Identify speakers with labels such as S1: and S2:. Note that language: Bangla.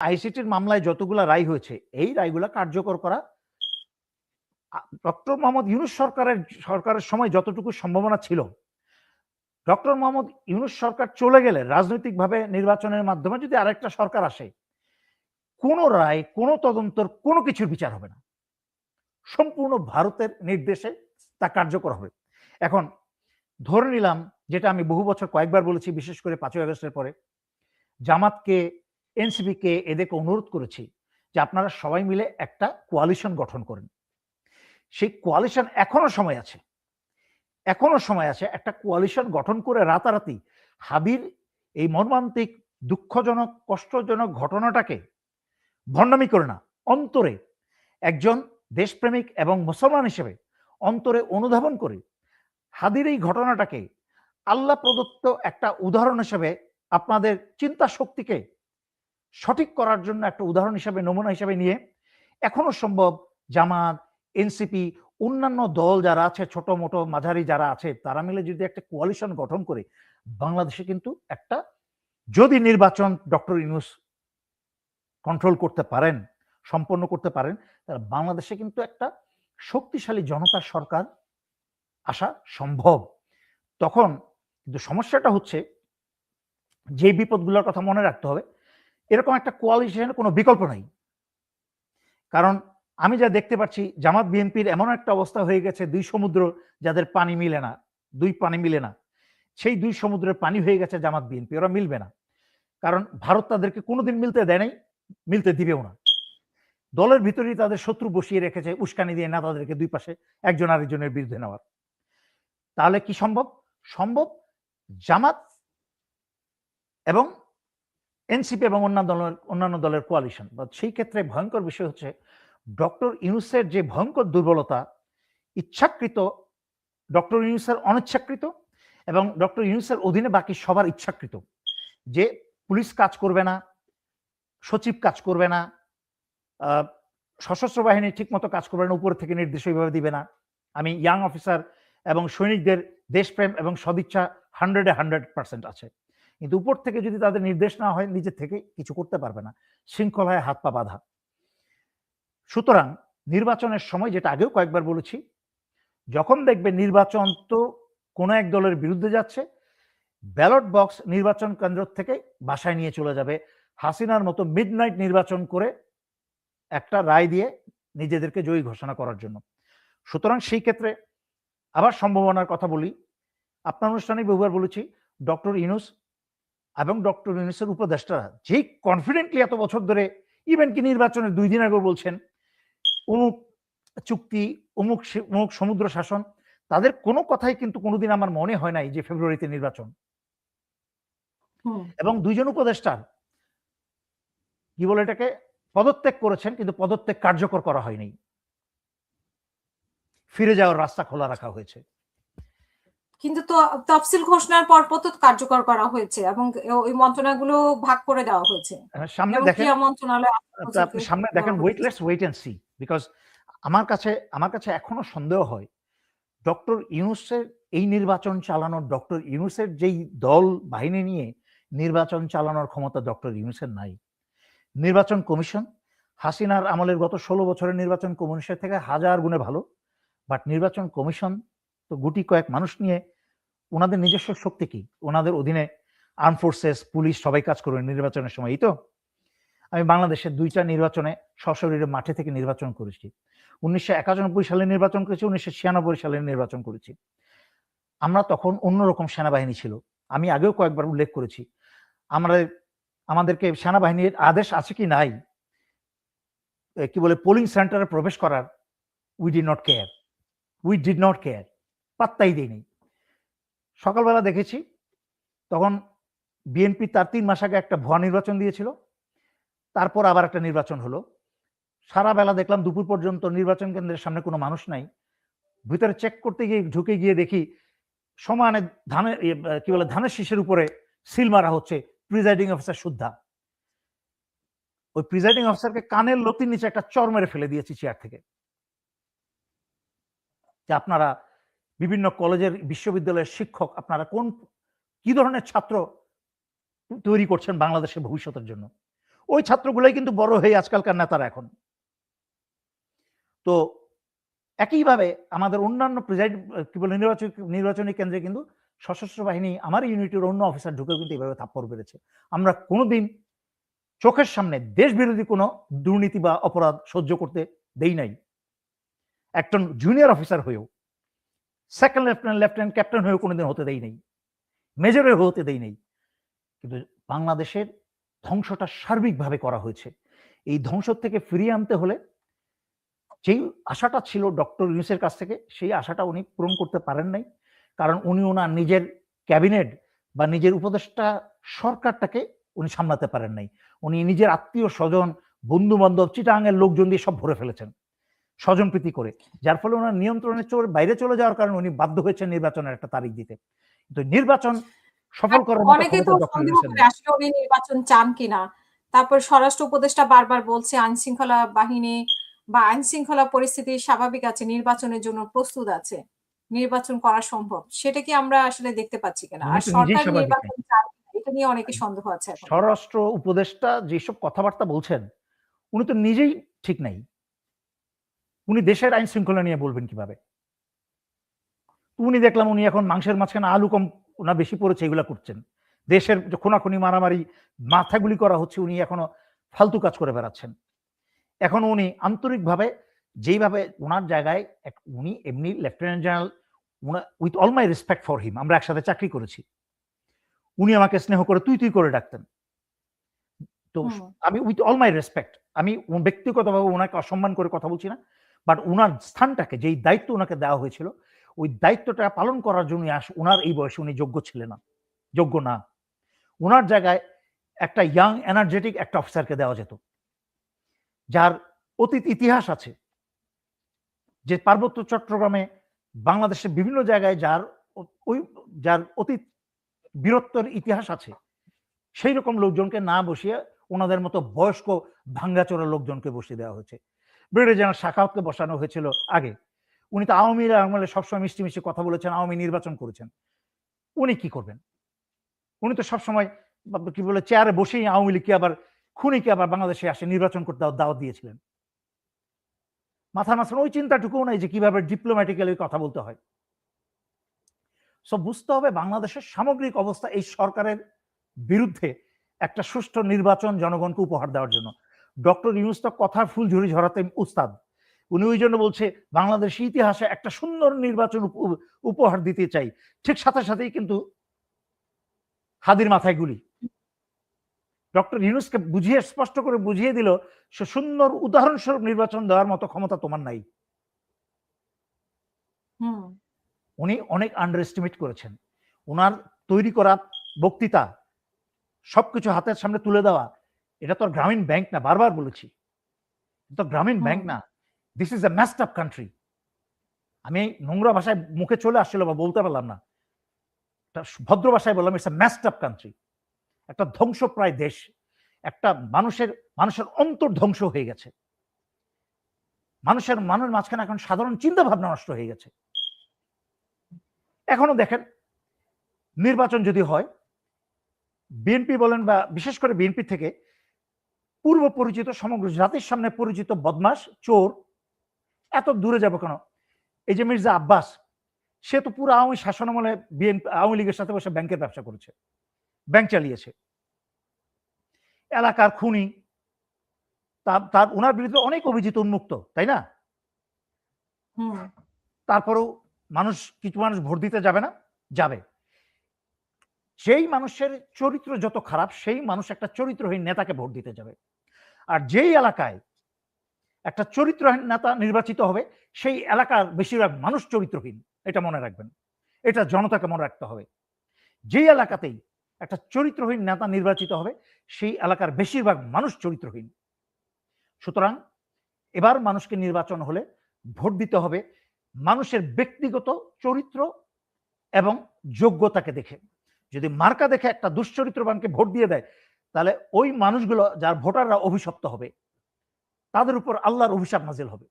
S1: আইসিটির মামলায় যতগুলা রায় হয়েছে এই রায়গুলা কার্যকর করা ডক্টর মোহাম্মদ ইউনূস সরকারের সময় যতটুকু সম্ভাবনা ছিল, ডক্টর মোহাম্মদ ইউনূস সরকার চলে গেলে রাজনৈতিকভাবে নির্বাচনের মাধ্যমে যদি আরেকটা সরকার আসে, কোনো রায়, কোনো তদন্তর কোনো কিছুর বিচার হবে না, সম্পূর্ণ ভারতের নির্দেশে তা কার্যকর হবে। এখন ধরে নিলাম, যেটা আমি বহু বছর কয়েকবার বলেছি, বিশেষ করে 5ই আগস্টের পরে জামাতকে, এনসিপিকে, এদেরকে অনুরোধ করেছি যে আপনারা সবাই মিলে একটা কোয়ালিশন গঠন করেন। সেই কোয়ালিশন এখনো সময় আছে, একটা কোয়ালিশন গঠন করে রাতারাতি হাদির এই মর্মান্তিক, দুঃখজনক, কষ্টজনক ঘটনাটাকে ভণ্ডামি করে না, অন্তরে একজন দেশপ্রেমিক এবং মুসলমান হিসেবে অন্তরে অনুধাবন করে হাদির এই ঘটনাটাকে আল্লাহ প্রদত্ত একটা উদাহরণ হিসেবে আপনাদের চিন্তা শক্তিকে সঠিক করার জন্য একটা উদাহরণ হিসেবে, নমুনা হিসেবে নিয়ে এখনো সম্ভব জামাত, এনসিপি, অন্যান্য দল যারা আছে, ছোট মোটো মাঝারি যারা আছে, তারা মিলে যদি একটা কোয়ালিশন গঠন করে বাংলাদেশে কিন্তু একটা, যদি নির্বাচন ডক্টর ইউনূস কন্ট্রোল করতে পারেন, সম্পন্ন করতে পারেন, তাহলে বাংলাদেশে কিন্তু একটা শক্তিশালী জনতার সরকার আসা সম্ভব। তখন কিন্তু সমস্যাটা হচ্ছে, যে বিপদগুলোর কথা মনে রাখতে হবে, এরকম একটা কোয়ালিশনের কোনো বিকল্প নাই। কারণ আমি যা দেখতে পাচ্ছি, জামাত বিএনপির এমন একটা অবস্থা হয়ে গেছে, দুই সমুদ্র যাদের পানি মিলে না, সেই দুই সমুদ্রের পানি হয়ে গেছে জামাত বিএনপি, ওরা মিলবে না। কারণ ভারত তাদেরকে কোনোদিন মিলতে দেয় নাই, মিলতে দিবেও না। দলের ভিতরেই তাদের শত্রু বসিয়ে রেখেছে, উস্কানি দিয়ে নেতাদেরকে দুই পাশে একজন আরেকজনের বিরুদ্ধে নেওয়ার। তাহলে কি সম্ভব? জামাত এবং এনসিপি এবং অন্যান্য দলের কোয়ালিশন। সেই ক্ষেত্রে ভয়ঙ্কর বিষয় হচ্ছে, ডক্টর ইউনূসের যে ভয়ঙ্কর দুর্বলতা, ইচ্ছাকৃত, ডক্টর ইউনূসের অনিচ্ছাকৃত এবং ডক্টর ইউনূসের অধীনে বাকি সবার ইচ্ছাকৃত, যে পুলিশ কাজ করবে না, সচিব কাজ করবে না, সশস্ত্র বাহিনী ঠিক মতো কাজ করবে না, উপর থেকে নির্দেশ ওইভাবে দিবে না। আমি ইয়াং অফিসার এবং সৈনিকদের দেশপ্রেম এবং সদিচ্ছা 100% আছে, কিন্তু উপর থেকে যদি তাদের নির্দেশ না হয়, নিজের থেকে কিছু করতে পারবে না, শৃঙ্খলায় হাত পা বাঁধা। সুতরাং নির্বাচনের সময়, যেটা আগেও কয়েকবার বলেছি, যখন দেখবে নির্বাচন তো কোনো এক দলের বিরুদ্ধে যাচ্ছে, ব্যালট বক্স নির্বাচন কেন্দ্র থেকে বাসায় নিয়ে চলে যাবে, হাসিনার মতো মিডনাইট নির্বাচন করে একটা রায় দিয়ে নিজেদেরকে জয়ী ঘোষণা করার জন্য। সুতরাং সেই ক্ষেত্রে আবার সম্ভাবনার কথা বলি, আপনার অনুষ্ঠানে বহুবার বলেছি, ডক্টর ইউনূস এবং ডক্টর ইউনূসের উপদেষ্টারা যেই কনফিডেন্টলি এত বছর ধরে, ইভেন কি নির্বাচনের 2 দিন আগে বলছেন অমুক চুক্তি, অমুক সমুদ্র শাসন, তাদের কোনো কথাই কিন্তু কোনোদিন আমার মনে হয় নাই যে ফেব্রুয়ারিতে নির্বাচন। এবং 2 জন উপদেষ্টার কি বলে এটাকে, পদত্যাগ করেছেন, কিন্তু পদত্যাগ কার্যকর করা হয়নি, ফিরে যাওয়ার রাস্তা খোলা রাখা হয়েছে।
S2: কিন্তু তো তফসিল ঘোষণার পর তো কার্যকর করা হয়েছে এবং ওই মন্ত্রণালয়গুলো ভাগ করে দেওয়া হয়েছে।
S1: সামনে দেখেন, আপনি সামনে দেখেন, let's wait and see. Because আমার কাছে এখনো সন্দেহ হয়, ডক্টর ইউনূসের এই নির্বাচন চালানোর, ডক্টর ইউনূসের যেই দল বাহিনী নিয়ে নির্বাচন চালানোর ক্ষমতা ডক্টর ইউনূসের নাই। নির্বাচন কমিশন হাসিনার আমলের গত 16 বছরের নির্বাচন কমিশনের থেকে 1000 গুণে ভালো, বাট নির্বাচন কমিশন তো গুটি কয়েক মানুষ নিয়ে, ওনাদের নিজস্ব শক্তি কি? ওনাদের অধীনে আর্ম ফোর্সেস, পুলিশ সবাই কাজ করবে নির্বাচনের সময়। এই তো আমি বাংলাদেশের 2টা নির্বাচনে সশরীরে মাঠে থেকে নির্বাচন করেছি। 1991 সালে নির্বাচন করেছি, 1996 সালে নির্বাচন করেছি। আমরা তখন অন্যরকম সেনাবাহিনী ছিল। আমি আগেও কয়েকবার উল্লেখ করেছি, আমাদেরকে সেনাবাহিনীর আদেশ আছে কি নাই, কি বলে, পোলিং সেন্টারে প্রবেশ করার, উই ডিড নট কেয়ার, পাত্তাই দেয়নি। সকালবেলা দেখেছি, তখন বিএনপি তার 3 মাস আগে একটা ভুয়া নির্বাচন দিয়েছিল, তারপর আবার একটা নির্বাচন হলো। সারা বেলা দেখলাম দুপুর পর্যন্ত নির্বাচন কেন্দ্রের সামনে কোনো মানুষ নাই। ভিতরে চেক করতে গিয়ে ঢুকে গিয়ে দেখি সমানে ধানের শীষের উপরে সিল মারা হচ্ছে, প্রিজাইডিং অফিসার সুদ্ধা। ওই প্রিজাইডিং অফিসারকে কানের লতির নিচে একটা চর মেরে ফেলে দিয়েছি চেয়ার থেকে। যে আপনারা বিভিন্ন কলেজের, বিশ্ববিদ্যালয়ের শিক্ষক, আপনারা কি ধরনের ছাত্র তৈরি করছেন বাংলাদেশের ভবিষ্যতের জন্য? ওই ছাত্রগুলাই কিন্তু বড় হয়ে আজকালকার নেতারা এখন। তো একইভাবে আমাদের অন্যান্য কি বলে নির্বাচনী কেন্দ্রে কিন্তু সশস্ত্র বাহিনী আমার ইউনিটের অন্য অফিসার ঢুকেও কিন্তু এইভাবে থাপ্পড় মেরেছে। আমরা কোনোদিন চোখের সামনে দেশ বিরোধী কোনো দুর্নীতি বা অপরাধ সহ্য করতে দেই নাই। একজন জুনিয়র অফিসার হয়েও, সেকেন্ড লেফটেন্যান্ট ক্যাপ্টেন হয়েও কোনোদিন হতে দেই নাই, মেজর হয়ে হতে দেই নাই। কিন্তু বাংলাদেশের ধ্বংসটা সার্বিকভাবে করা হয়েছে। এই ধ্বংস থেকে ফিরিয়ে আনতে হলে যেই আশাটা ছিল ডক্টর ইউনূসের কাছ থেকে, সেই আশাটা উনি পূরণ করতে পারেন নাই। কারণ উনি ওনার নিজের ক্যাবিনেট বা নিজের উপদেষ্টা সরকারটাকে উনি সামলাতে পারেন নাই। উনি নিজের আত্মীয় স্বজন, বন্ধু বান্ধব, চিটাগাংয়ের লোকজন দিয়ে সব ভরে ফেলেছেন স্বজনপ্রীতি করে, যার ফলে ওনার নিয়ন্ত্রণের বাইরে চলে যাওয়ার কারণে উনি বাধ্য হয়েছেন নির্বাচনের একটা তারিখ দিতে। কিন্তু নির্বাচন সফল করার মতো
S2: অনেকে তো
S1: ক্ষমতা ডক্টর
S2: সন্দেহ
S1: ইউনূসের
S2: করে
S1: নেই।
S2: আসলে উনি নির্বাচন চান কিনা। তারপর স্বরাষ্ট্র উপদেষ্টা বারবার বলছে আইন শৃঙ্খলা বাহিনী বা আইন শৃঙ্খলা পরিস্থিতি স্বাভাবিক আছে, নির্বাচনের জন্য প্রস্তুত আছে, নির্বাচন করা সম্ভব। সেটা কি আমরা আসলে দেখতে পাচ্ছি কিনা?
S1: উনি
S2: আর
S1: তো নিজেই
S2: সরকার
S1: স্বাভাবিক নাই।
S2: নির্বাচন চান কিনা, এটা নিয়ে অনেকে সন্দেহ আছে এখন।
S1: স্বরাষ্ট্র উপদেষ্টা যেসব কথাবার্তা বলছেন, উনি তো নিজেই ঠিক নাই। উনি দেশের আইন শৃঙ্খলা নিয়ে বলবেন কিভাবে? উনি দেখলাম উনি এখন মাংসের মাঝখানে আলু কম ওনার বেশি পড়েছে, এগুলা করছেন। দেশের যে খুনাখুনি, মারামারি, মাথাগুলি করা হচ্ছে, উনি এখনো ফালতু কাজ করে বেড়াচ্ছেন। এখন উনি আন্তরিকভাবে যেইভাবে উনার জায়গায় উনি এমনি lieutenant general, with all my respect for him, আমরা একসাথে চাকরি করেছি। উনি আমাকে স্নেহ করে তুই করে ডাকতেন। তো আমি উইথ অল মাই রেসপেক্ট, আমি ব্যক্তিগতভাবে ওনাকে অসম্মান করে কথা বলছি না, বাট উনার স্থানটাকে, যেই দায়িত্ব ওনাকে দেওয়া হয়েছিল, ওই দায়িত্বটা পালন করার জন্য উনার এই বয়সে উনি যোগ্য না। উনার জায়গায় একটা ইয়াং এনার্জেটিক একটা অফিসারকে দেওয়া যেত, যার অতীত ইতিহাস আছে, যে পার্বত্য চট্টগ্রামে বাংলাদেশের বিভিন্ন জায়গায় যার অতীত বীরত্বের ইতিহাস আছে, সেই রকম লোকজনকে না বসিয়ে ওনাদের মতো বয়স্ক ভাঙ্গাচোরা লোকজনকে বসিয়ে দেওয়া হয়েছে। ব্রিগেডিয়ার জেনারেল সাখাওয়াতকে বসানো হয়েছিল আগে। উনি তো আওয়ামী আমলে সবসময় মিষ্টি মিষ্টি কথা বলেছেন, আওয়ামী নির্বাচন করেছেন। উনি কি করবেন? উনি তো সবসময় কি বলে চেয়ারে বসেই আওয়ামী লীগকে আবার খুনিকে আবার বাংলাদেশে আসে নির্বাচন করতে দাওয়াত দিয়েছিলেন। মাথার মাঝখানে ওই চিন্তাটুকুও নাই যে কিভাবে ডিপ্লোম্যাটিক্যালি কথা বলতে হয়। সব বুঝতে হবে বাংলাদেশের সামগ্রিক অবস্থা এই সরকারের বিরুদ্ধে একটা সুষ্ঠু নির্বাচন জনগণকে উপহার দেওয়ার জন্য। ডক্টর ইউনূস তো কথার ফুলঝুরি ঝরাতে উস্তাদ। উনি ওই জন্য বলছে বাংলাদেশের ইতিহাসে একটা সুন্দর নির্বাচন উপহার দিতে চাই, ঠিক সাথে সাথেই কিন্তু হাদির মাথায় গুলি। ডক্টর ইউনূসকে স্পষ্ট করে বুঝিয়ে দিল সে সুন্দর উদাহরণস্বরূপ নির্বাচন দেওয়ার মতো ক্ষমতা তোমার নাই। উনি অনেক আন্ডার এস্টিমেট করেছেন। ওনার তৈরি করা বক্তৃতা, সবকিছু হাতের সামনে তুলে দেওয়া, এটা তো গ্রামীণ ব্যাংক না, বারবার বলেছি, তো গ্রামীণ ব্যাংক না, this is a messed up country. আমি নোংরা ভাষায় মুখে চলে আসছিল বা বলতে পারলাম না, ভদ্র ভাষায় বললাম, it's a messed up country. একটা ধ্বংসপ্রায় দেশ, একটা মানুষের অন্তর ধ্বংস হয়ে গেছে, মানুষের মাঝখানে এখন সাধারণ চিন্তা ভাবনা নষ্ট হয়ে গেছে। এখনো দেখেন নির্বাচন যদি হয়, বিএনপি বলেন বা বিশেষ করে বিএনপি থেকে পূর্ব পরিচিত, সমগ্র জাতির সামনে পরিচিত বদমাস, চোর, এত দূরে যাব কেন? এই যে মির্জা আব্বাস, সে তো পুরো আওয়ামী শাসনামলে আওয়ামী লীগের সাথে বসে ব্যাংকের ব্যবসা করেছে, ব্যাংক চালিয়েছে, এলাকার খুনি, তার ওনার বিরুদ্ধে অনেক অভিযোগ উন্মুক্ত, তাই না? তারপরেও কিছু মানুষ ভোট দিতে যাবে না, যাবে। যেই মানুষের চরিত্র যত খারাপ, সেই মানুষ একটা চরিত্রহীন নেতাকে ভোট দিতে যাবে। আর যেই এলাকায় একটা চরিত্রহীন নেতা নির্বাচিত হবে, সেই এলাকার বেশিরভাগ মানুষ চরিত্রহীন, এটা মনে রাখবেন, এটা জনতাকে মনে রাখতে হবে। যেই এলাকাতেই একটা চরিত্রহীন নেতা নির্বাচিত হবে, সেই এলাকার বেশিরভাগ মানুষ চরিত্রহীন। সুতরাং এবার মানুষকে নির্বাচন হলে ভোট দিতে হবে মানুষের ব্যক্তিগত চরিত্র এবং যোগ্যতাকে দেখে। যদি মার্কা দেখে একটা দুশ্চরিত্রবানকে ভোট দিয়ে দেয়, তাহলে ওই মানুষগুলো, যার ভোটাররা অভিশপ্ত হবে, তাদের উপর আল্লাহর অভিশাপ নাজিল হবে।